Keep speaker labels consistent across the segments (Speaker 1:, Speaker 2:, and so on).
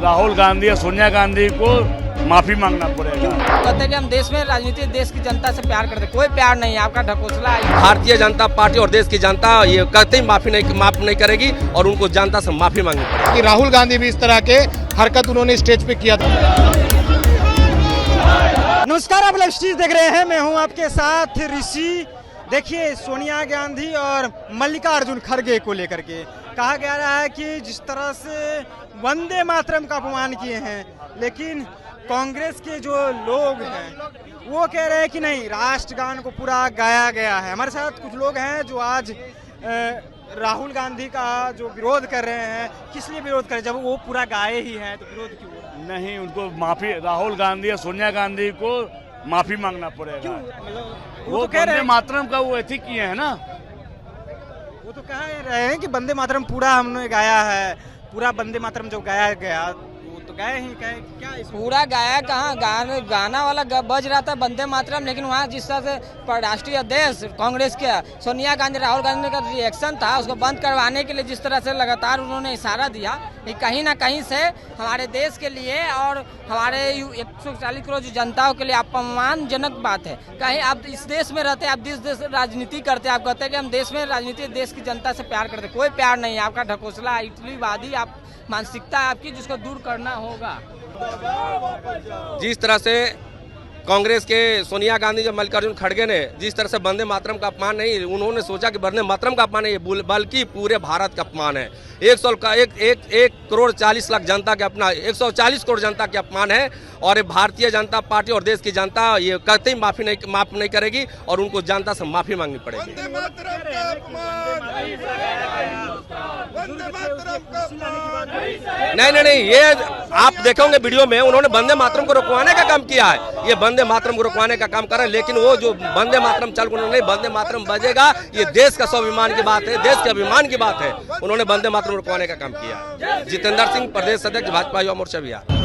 Speaker 1: राहुल गांधी या सोनिया गांधी को माफी मांगना पड़ेगा।
Speaker 2: कहते हैं कि हम देश में राजनीति देश की जनता से प्यार करते, कोई प्यार नहीं है, आपका ढकोसला है।
Speaker 3: भारतीय जनता पार्टी और देश की जनता ये कहते ही माफ नहीं करेगी और उनको जनता से माफी मांगनी पड़ेगी।
Speaker 4: कि राहुल गांधी भी इस तरह के हरकत उन्होंने स्टेज पे किया था।
Speaker 5: नमस्कार, आप लाइव स्ट्रीम देख रहे हैं, मैं हूं आपके साथ ऋषि। देखिए, सोनिया गांधी और मल्लिकार्जुन खड़गे को लेकर के कहा जा रहा है कि जिस तरह से वंदे मातरम का अपमान किए हैं, लेकिन कांग्रेस के जो लोग हैं वो कह रहे हैं कि नहीं, राष्ट्रगान को पूरा गाया गया है। हमारे साथ कुछ लोग हैं जो आज राहुल गांधी का जो विरोध कर रहे हैं। किस लिए विरोध करें जब वो पूरा गाए ही हैं, तो विरोध क्यों हो रहा है?
Speaker 1: नहीं, उनको माफी, राहुल गांधी या सोनिया गांधी को माफी मांगना पड़ेगा। वो
Speaker 5: तो कह रहे
Speaker 1: वंदे
Speaker 5: हैं,
Speaker 1: मातरम का वो एथिक किए हैं ना।
Speaker 5: वो तो कह रहे हैं कि वंदे मातरम पूरा हमने गाया है, पूरा वंदे मातरम जो गाया गया वो तो गाए ही कहे क्या
Speaker 2: पूरा गाया कहाँ, गाना वाला बज रहा था वंदे मातरम, लेकिन वहाँ जिस तरह से राष्ट्रीय अध्यक्ष कांग्रेस के सोनिया गांधी राहुल गांधी का रिएक्शन था, उसको बंद करवाने के लिए जिस तरह से लगातार उन्होंने इशारा दिया कि कहीं ना कहीं से हमारे देश के लिए और हमारे 140 करोड़ जनताओं के लिए अपमानजनक बात है। कहीं आप इस देश में रहते, आप जिस देश राजनीति करते, आप कहते हैं कि हम देश में राजनीति देश की जनता से प्यार करते, कोई प्यार नहीं है, आपका ढकोसला इटलीवादी आप मानसिकता आपकी, जिसको दूर करना होगा।
Speaker 3: जिस तरह से कांग्रेस के सोनिया गांधी जब मल्लिकार्जुन खड़गे ने जिस तरह से वंदे मातरम का अपमान नहीं, उन्होंने सोचा कि वंदे मातरम का अपमान नहीं बल्कि पूरे भारत का अपमान है। 1 करोड़ 40 लाख जनता के अपना 140 करोड़ जनता के अपमान है। और भारतीय जनता पार्टी और देश की जनता ये कहते ही माफ नहीं करेगी और उनको जनता से माफी मांगनी पड़ेगी। नहीं, ये आप देखोगे वीडियो में, उन्होंने वंदे मातरम को रुकवाने का काम किया है। ये वंदे मातरम को रुकवाने का काम कर रहे हैं, लेकिन वो जो वंदे मातरम चल नहीं, वंदे मातरम बजेगा, ये देश का स्वाभिमान की बात है, देश के अभिमान की बात है। उन्होंने वंदे मातरम रुकवाने का काम किया। जितेंद्र सिंह, प्रदेश अध्यक्ष भाजपा युवा मोर्चा बिहार।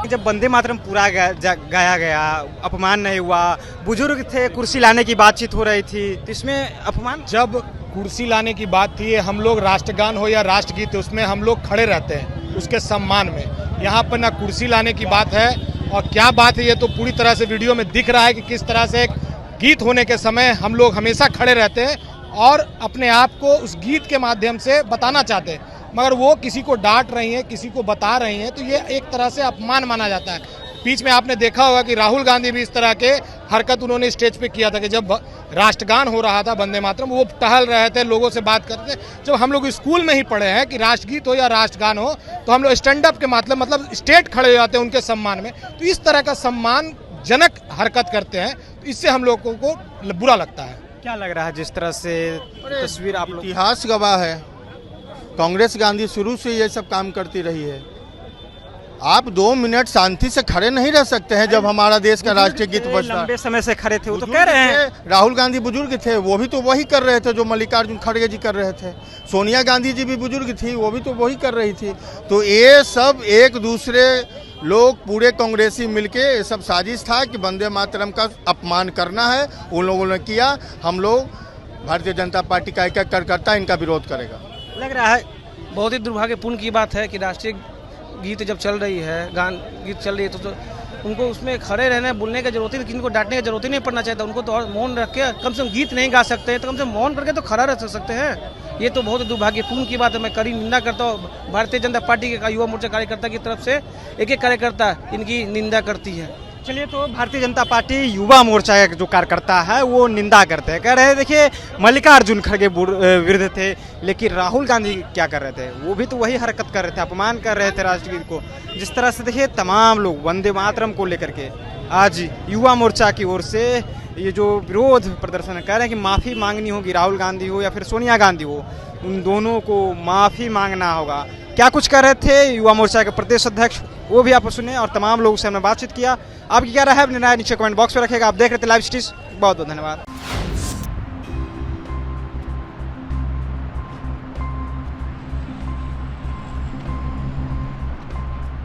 Speaker 5: जब वंदे मातरम पूरा गाया गया, अपमान नहीं हुआ, बुजुर्ग थे, कुर्सी लाने की बातचीत हो रही थी, तो इसमें अपमान?
Speaker 4: जब कुर्सी लाने की बात थी, हम लोग राष्ट्रगान हो या राष्ट्रगीत, उसमें हम लोग खड़े रहते हैं उसके सम्मान में। यहाँ पर ना कुर्सी लाने की बात है, और क्या बात है ये तो पूरी तरह से वीडियो में दिख रहा है कि किस तरह से एक गीत होने के समय हम लोग हमेशा खड़े रहते हैं और अपने आप को उस गीत के माध्यम से बताना चाहते हैं, मगर वो किसी को डांट रही हैं, किसी को बता रही हैं, तो ये एक तरह से अपमान माना जाता है। बीच में आपने देखा होगा कि राहुल गांधी भी इस तरह के हरकत उन्होंने स्टेज पे किया था कि जब राष्ट्रगान हो रहा था वंदे मातरम, वो टहल रहे थे, लोगों से बात करते थे। जब हम लोग स्कूल में ही पढ़े हैं कि राष्ट्रगीत हो या राष्ट्रगान हो, तो हम लोग स्टैंड अप के मतलब स्टेट खड़े हो जाते हैं उनके सम्मान में। तो इस तरह का सम्मानजनक हरकत करते हैं, तो इससे हम लोगों को बुरा लगता है।
Speaker 5: क्या लग रहा है जिस तरह से तस्वीर आप लोग?
Speaker 6: इतिहास गवाह है, कांग्रेस गांधी शुरू से ये सब काम करती रही है। आप 2 मिनट शांति से खड़े नहीं रह सकते हैं जब हमारा देश का राष्ट्रीय गीत बजता है।
Speaker 5: लंबे समय से खड़े थे, वो तो कह रहे हैं।
Speaker 6: राहुल गांधी बुजुर्ग थे, वो भी तो वही कर रहे थे जो मल्लिकार्जुन खड़गे जी कर रहे थे। सोनिया गांधी जी भी बुजुर्ग थी, वो भी तो वही कर रही थी। तो ये सब एक दूसरे लोग पूरे कांग्रेसी मिलके ये सब साजिश था कि वंदे मातरम का अपमान करना है, उन लोगों ने किया। हम लोग भारतीय जनता पार्टी का एक कार्यकर्ता इनका विरोध करेगा।
Speaker 5: लग रहा है
Speaker 7: बहुत ही दुर्भाग्यपूर्ण की बात है कि राष्ट्रीय गीत जब चल रही है, गीत चल रही है, तो उनको उसमें खड़े रहने बोलने की जरूरत ही नहीं, किनको डांटने की जरूरत ही नहीं पड़ना चाहिए। उनको तो और मौन रख के, कम से कम गीत नहीं गा सकते तो कम से कम मौन करके तो खड़ा रह सकते हैं। ये तो बहुत दुर्भाग्यपूर्ण की बात है। मैं कड़ी निंदा करता हूँ। भारतीय जनता पार्टी के युवा मोर्चा कार्यकर्ता की तरफ से एक कार्यकर्ता इनकी निंदा करती है।
Speaker 5: चलिए, तो भारतीय जनता पार्टी युवा मोर्चा का जो कार्यकर्ता है वो निंदा करते हैं, कह रहे हैं देखिए मल्लिकार्जुन खड़गे विरुद्ध थे, लेकिन राहुल गांधी क्या कर रहे थे, वो भी तो वही हरकत कर रहे थे, अपमान कर रहे थे राष्ट्रगीत को। जिस तरह से देखिए तमाम लोग वंदे मातरम को लेकर के आज युवा मोर्चा की ओर से ये जो विरोध प्रदर्शन कर रहे हैं कि माफ़ी मांगनी होगी, राहुल गांधी हो या फिर सोनिया गांधी हो, उन दोनों को माफ़ी मांगना होगा। क्या कुछ कर रहे थे युवा मोर्चा के प्रदेश अध्यक्ष, वो भी आप सुने और तमाम लोगों से हमने बातचीत किया। आपकी क्या राय है अपनी राय नीचे कमेंट बॉक्स में रखेगा। आप देख रहे थे लाइव स्ट्रीम, बहुत बहुत धन्यवाद।